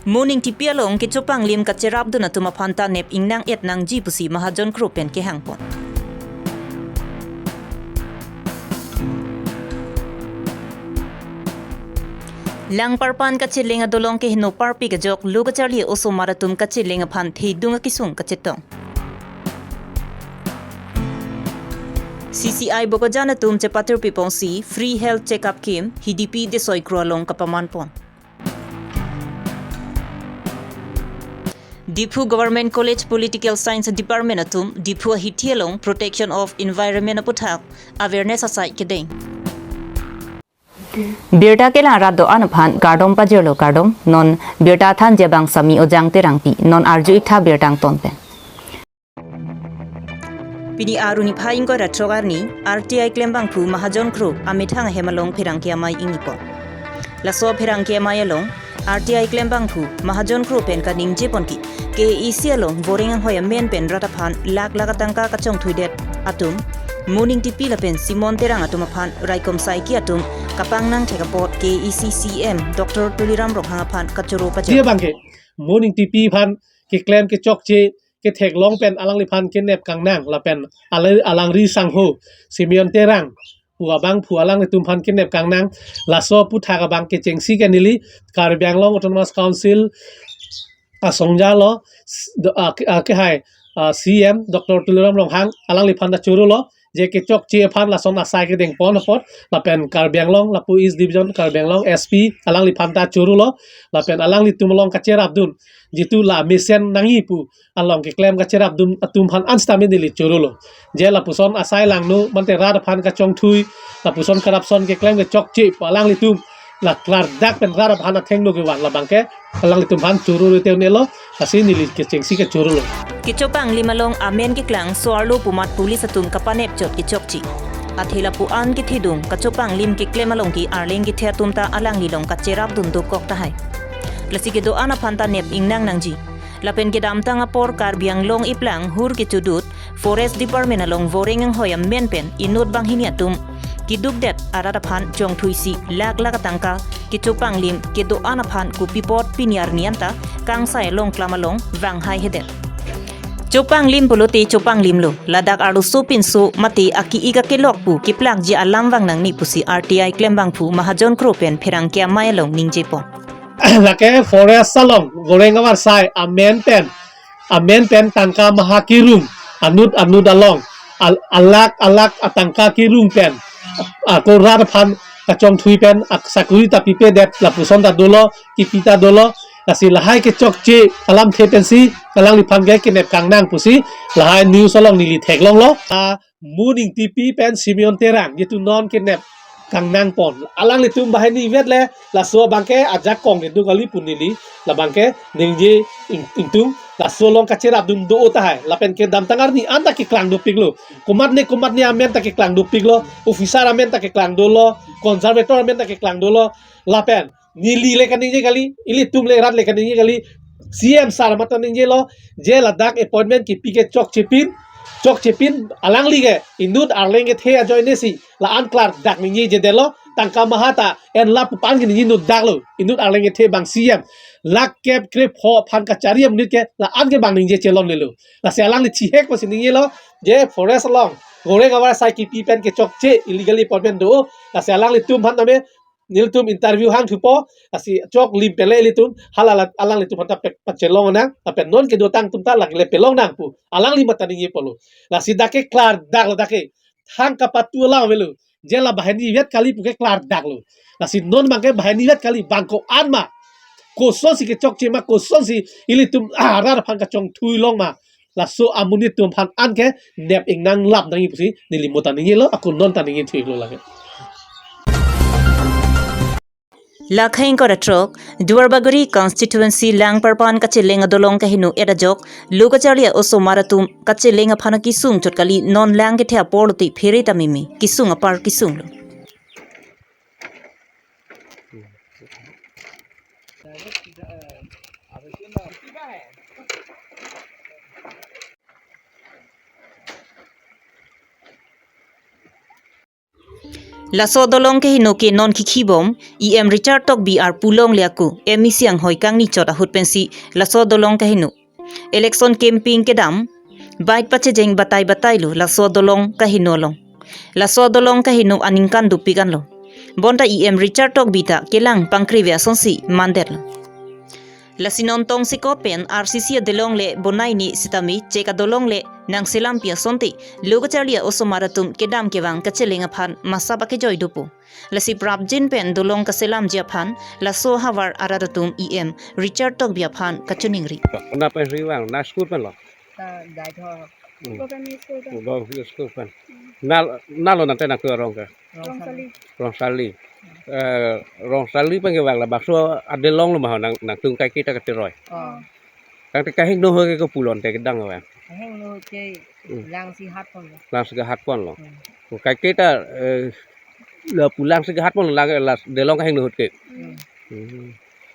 Morning tipia long ke chopang lim ka cherap duna tuma phanta nep ingnang et nang ji pusi mahajon kro pen ke hangpon lang parpan ka chilenga dolong ke hino parpi ka jok luga charli oso maratum ka chilenga phan thei dunga kisung ka chetong CCI bokojana tum che patur pipong si free health checkup kim HDP de soi krolong ka pamanpon Dipu Government College Political Science Department atum Dipu Hitielong Protection of Environment aputhak awareness asai kedeng Birta ke la rado anaphan gardom pajelo gardom non birta than jebang sami ojang terangpi non arju itha birtang tonpen Pini aruni phaing ko ratrogarni RTI klembang phu mahajon kru amithang hemalong phirangkia mai ingipo laso phirangkia mai along RTI klembang phu mahajon kru pen ka ningje ponki KEC along boring hoya men pen rataphan lak lagatangka ka chong thuidet atum morning tipi la pen simon terang atum aphan raikom sai ki atum kapang nang thekapot KEC CM Dr Tuliram Rokhang aphan kachoro pa dia bangke morning tipi phan ke claim ke chok che ke thek long pen alang li phan ke nep kang nang la pen alang ri sang ho simion terang pu abang pu alang le tum phan ke nep kang nang la so pu tha ka bang ke chengsi ke nili kar byang long autonomous council asongja lo ke hai CM Dr Tuliram Rokhang alang li phan da churu lo je ke chok che phan la son asai ke deng pon pot la pen kar byang long la pu east division kar byang long SP alang li phan ta churu lo la pen alang li tum long ka cher abdun jitu la misen nangi pu along ke claim ka cher abdun atum phan anstamin dili churu lo je la puson asai lang nu man te ra phan ka chong thui la puson corruption ke claim ke chok che alang li tum la klar dak pen ra phan theng no ke wan la bangke alang li tum phan churu ru te ne lo asi nili ke chengsi ke churu lo Kichopang limalong amen ki klang soarlo pumat pulis atum kapanep chot ki chokchi athela pu an ki thidum kachopang lim ki klemalong ki arleng ki theatum ta alang lilong ka cherap dun do kok ta hai lasi ke do ana phanta nep ingnang nangji lapen ke dam tanga por kar biang long iplang hur ki chudut forest department along voring ang hoyam men pen inut bang hinia tum ki duk det arata phan chong thuisi lak lak tangka ki chopang lim ke do ana phan ku pipot piniar nianta kang sai long klamalong wang hai hedet Chopang lim puluti chopang lim lo ladak alu supin su mati aki iga kelok pu ki plak ji alam wang nang ni pusi RTI klembang phu mahajon kropen pherang kya mayalong ningje pon lake forest salong goreng awar sai amen pen tangka mahakirum anut along alak atangka kirum pen ko rar phan kachong thui pen sakuri ta pipe det la puson da dolo ki pita dolo asi lahai ke chok che alam the pensi kalang li phang ge ke nep kang nang pusi lahai new salong ni li thek long lo morning tipi pen simion terang yetu non ke nep kang nang pon alang li tum bahai ni vet le la so bangke ajak kong de du gali punili la bangke ningje intum la so long ka cherap dum do ta hai la pen ke dam tangar ni anda ke klang do piglo kumat ni amen ta ke klang do piglo officer amen ta ke klang do lo conservator amen ta ke klang do lo la pen nili le kan ninje gali ili tum le rat le kan ninje gali CM sar matan ninje lo je ladak appointment ki pike chok chepin alang lige inut arleng ke the join si la an klar dak ninje je delo tangka mahata en la pan ki ninje nut dak lo inut arleng ke the bang CM lak kep krep ho phan ka chariam nit ke la an ke bang ninje chelon le lo la se alang li chi hek ko si ninje lo je forest long gore gawa sai ki pi pen ke chok che illegally appointment do la se alang li tum han name nil tum interview hang thupo asi chok lim pele litum halala alang litum hanta pachelong na apen non ke do tang tum ta lag le pelong nang pu alang li matani ye polo la sidake klar dak la dake hang ka patu la velu jela bahani vet kali puke klar dak lo la sid non mangke bahani vet kali bangko anma ko so si ke chok chema ko so si ilitum rar phang ka chong thui long ma la so amuni tum phan an ke nep ingnang lap nangi pusi nili motani ye lo akun non tani ye thui lo lage Lakhain ko ratrok Duarbaguri constituency lang parpan kachilenga dolong kahinu edajok lugacharlia oso maratum kachilenga phana kisung chotkali non lang ke thea porti phere tamimi kisung apar kisung lo Laso dolong ke hino ke non kikhibom em Richard tok bi ar pulong liaku emi siang hoi kang ni chota hut pensi laso dolong ke hino election camping ke dam bike pache jeng batai lu laso dolong ke hino long laso dolong ke hino aningkan dupigan lo bonda em Richard tok bita kelang pangkrivia sonsi mandet lo Lasinon tong si kopen RCC dolong le bonai ni sitami cheka dolong le nang silampia sonti luga charlia osomaratum kedam kewang kachelinga phan masaba ke joy dupu lasi prabjin pen dolong ka selam jia phan laso hawar aradatum em Richard tok bia phan kachuningri na pe riwang na school pen lo dai tho go school pen na lo na te na ko rong ka rong sali pen ke wang la bakso adelong lo ma nang tung kai kita ka teroi kang te ka hing no ho ke ko pulon te dang wa heng no che lang si hat pon lang se hat pon lo ko kai kita la pulang se hat pon la delong ka hing no ke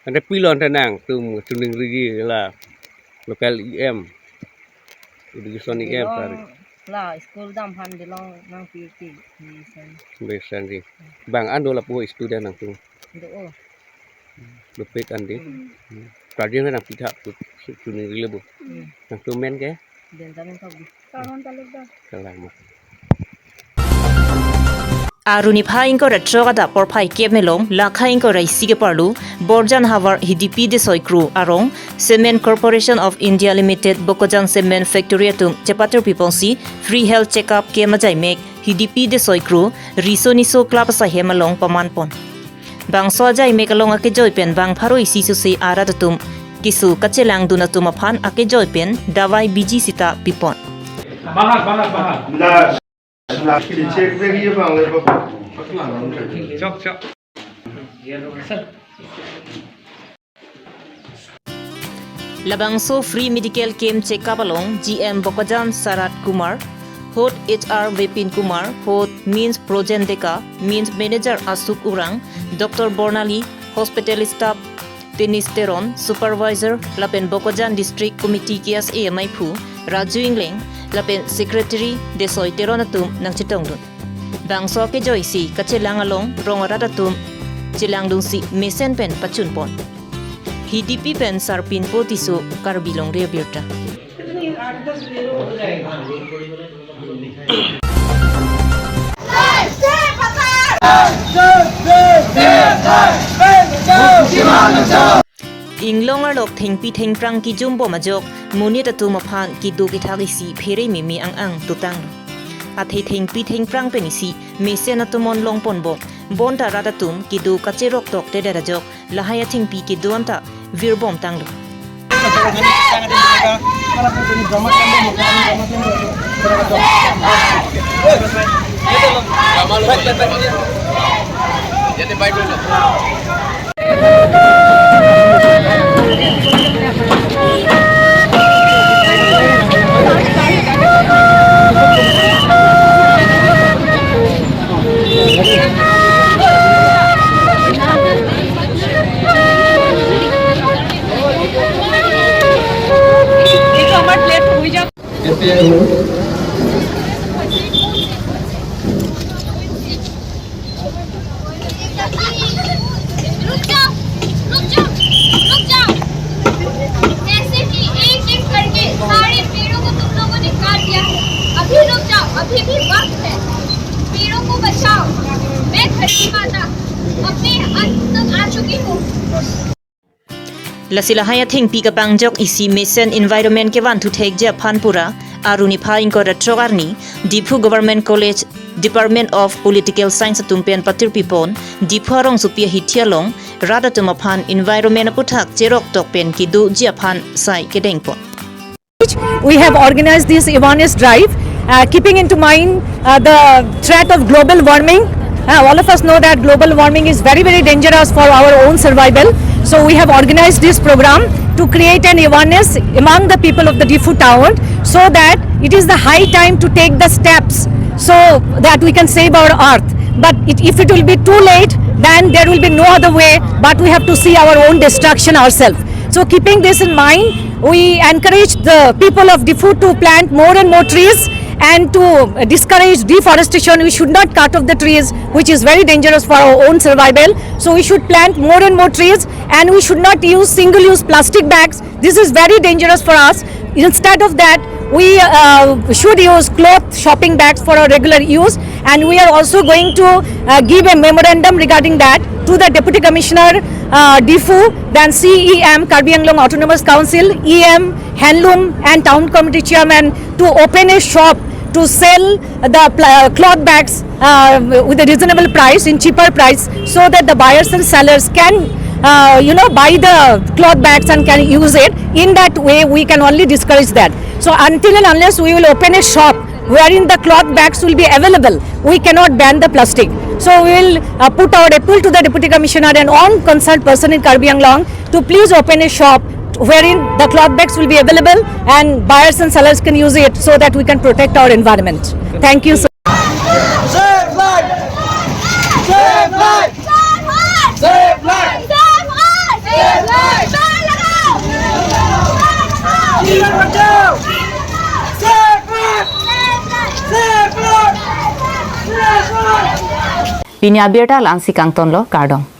kang te pilon te nang tung tuning rigi la local em education em tari la school dam han de long nang pi ti sen besan di bang ando la po student nang tung do o lupit andi rajin nang pita tuning rigi lebu nang tung men ke den tamen ko bi kalang mo Aruni phaing ko retroga da por phai kemelom lakhaing ko rai sige parlu Borjan Havar HDP de soikru arong Cement Corporation of India Limited Bokojan Cement Factory atum Chapater people si free health checkup ke majai mek HDP de soikru risoniso club sa hemalong pamanpon bang so jai mek along ake joy pen bang pharoi sisu se aradatum kisu kachelang dunatum aphan ake joy pen dawai biji sita pipon bahar là khi check về cái bằng này chok Labangso free medical camp check-up along GM Bokajan Sarat Kumar, Hot HR Vipin Kumar, Hot means Projen Deka, means Manager Asuk Urang, Dr. Bornali, Hospital Staff, Tenis Teron, Supervisor, Lapen Bokajan District Committee Kias AMI Pu, Raju Ingling, Lapen Secretary Desoy Teronatum ng Chitongdun. Bangso ke Joyce, Kachelang along, Rongaradatum, Chilang si Mesen Pen Pachunpon. HDP pen sarpin potiso karbilong rebirta. Inglong arlok thengpi thengprang ki jumbo majok munita tumaphan ki do ki thagi si phere mimi ang tutang. Athei thengpi thengprang penisi mesena tumon longpon bo bonta radatum ki do kacherok tok te darajok lahaya thengpi ki doanta virbom tanglo. रुक जाओ ऐसे ही एक एक करके सारे पेड़ों को तुम लोगों ने काट दिया अभी रुक जाओ अभी भी वक्त है पेड़ों को बचाओ मैं धरती माता अपने अंत तक आ चुकी हूँ Lasilahaya thengpi ka pangjok isi mission environment ke wan thu thek ja phanpura aruni phaing ko ratrogarni Difu Government College Department of Political Science tumpen patir pipon Dipharong supia hithialong radatum phan environment puthak cherok tokpen ki du ja phan sai kedengpon. We have organized this awareness drive keeping into mind the threat of global warming. All of us know that global warming is very, very dangerous for our own survival. So we have organized this program to create an awareness among the people of the Difu town so that it is the high time to take the steps so that we can save our earth. But if it will be too late, then there will be no other way but we have to see our own destruction ourselves. So keeping this in mind, we encourage the people of Difu to plant more and more trees and to discourage deforestation, we should not cut off the trees, which is very dangerous for our own survival. So we should plant more and more trees, and we should not use single-use plastic bags. This is very dangerous for us. Instead of that, we should use cloth shopping bags for our regular use, and we are also going to give a memorandum regarding that to the Deputy Commissioner DIFU, then CEM Karbi Anglong Autonomous Council, EM, Handloom and Town Committee Chairman to open a shop to sell the cloth bags with a reasonable price, in cheaper price, so that the buyers and sellers can buy the cloth bags and can use it. In that way, we can only discourage that. So until and unless we will open a shop wherein the cloth bags will be available, we cannot ban the plastic. So we will put our appeal to the Deputy Commissioner and all concerned person in Karbi Anglong to please open a shop wherein the cloth bags will be available and buyers and sellers can use it, so that we can protect our environment. Thank you, sir. Save life! Save life! Save life! Save life! Save life! Save life! Save life! Save life! Pinya Berta Langsi Kangton lo Kardong.